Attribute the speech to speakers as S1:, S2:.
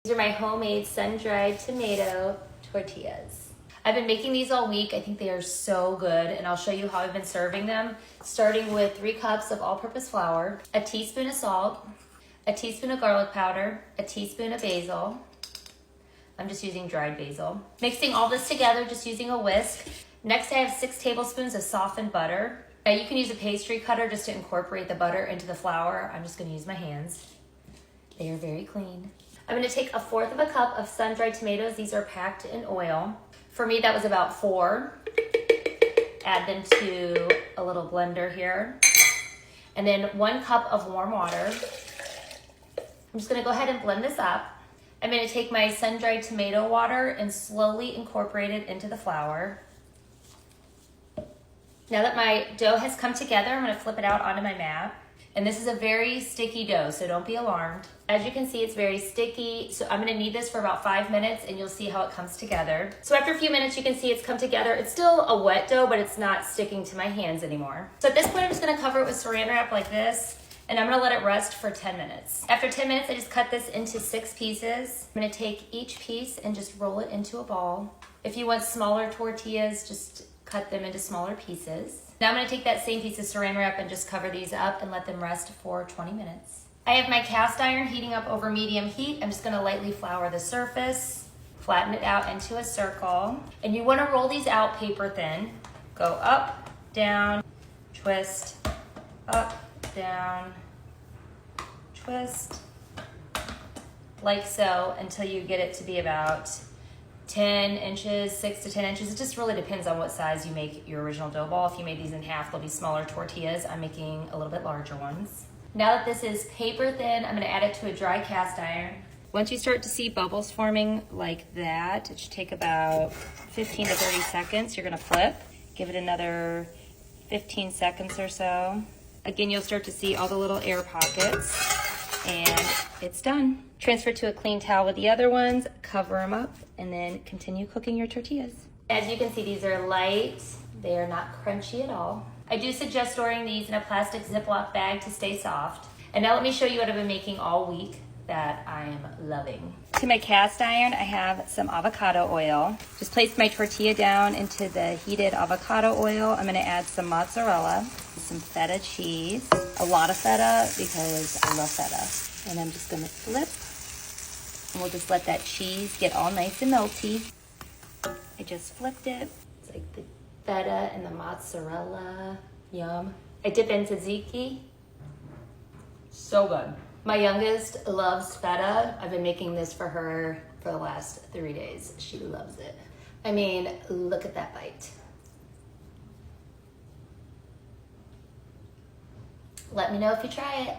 S1: These are my homemade sun-dried tomato tortillas. I've been making these all week. I think they are so good, and I'll show you how I've been serving them. Starting with 3 cups of all-purpose flour, a teaspoon of salt, a teaspoon of garlic powder, a teaspoon of basil. I'm just using dried basil. Mixing all this together, just using a whisk. Next, I have 6 tablespoons of softened butter. Now you can use a pastry cutter just to incorporate the butter into the flour. I'm just gonna use my hands. They are very clean. I'm gonna take 1/4 of a cup of sun-dried tomatoes. These are packed in oil. For me, that was about 4. Add them to a little blender here. And then 1 cup of warm water. I'm just gonna go ahead and blend this up. I'm gonna take my sun-dried tomato water and slowly incorporate it into the flour. Now that my dough has come together, I'm gonna flip it out onto my mat. And this is a very sticky dough, so don't be alarmed. As you can see, it's very sticky, so I'm gonna knead this for about 5 minutes and you'll see how it comes together. So after a few minutes, you can see it's come together. It's still a wet dough, but it's not sticking to my hands anymore. So at this point, I'm just gonna cover it with saran wrap like this, and I'm gonna let it rest for 10 minutes. After 10 minutes, I just cut this into 6 pieces. I'm gonna take each piece and just roll it into a ball. If you want smaller tortillas, just cut them into smaller pieces. Now I'm gonna take that same piece of saran wrap and just cover these up and let them rest for 20 minutes. I have my cast iron heating up over medium heat. I'm just gonna lightly flour the surface, flatten it out into a circle. And you wanna roll these out paper thin. Go up, down, twist, up, down, twist, like so, until you get it to be about 10 inches, 6 to 10 inches. It just really depends on what size you make your original dough ball. If you made these in half, they'll be smaller tortillas. I'm making a little bit larger ones. Now that this is paper thin, I'm gonna add it to a dry cast iron. Once you start to see bubbles forming like that, it should take about 15 to 30 seconds. You're gonna flip, give it another 15 seconds or so. Again, you'll start to see all the little air pockets, and it's done. Transfer to a clean towel with the other ones, cover them up, and then continue cooking your tortillas. As you can see, these are light. They are not crunchy at all. I do suggest storing these in a plastic Ziploc bag to stay soft. And now let me show you what I've been making all week that I am loving. To my cast iron, I have some avocado oil. Just place my tortilla down into the heated avocado oil. I'm gonna add some mozzarella, some feta cheese, a lot of feta because I love feta. And I'm just gonna flip, and we'll just let that cheese get all nice and melty. I just flipped it. It's like the feta and the mozzarella, yum. I dip in tzatziki, so good. My youngest loves feta. I've been making this for her for the last 3 days. She loves it. I mean, look at that bite. Let me know if you try it.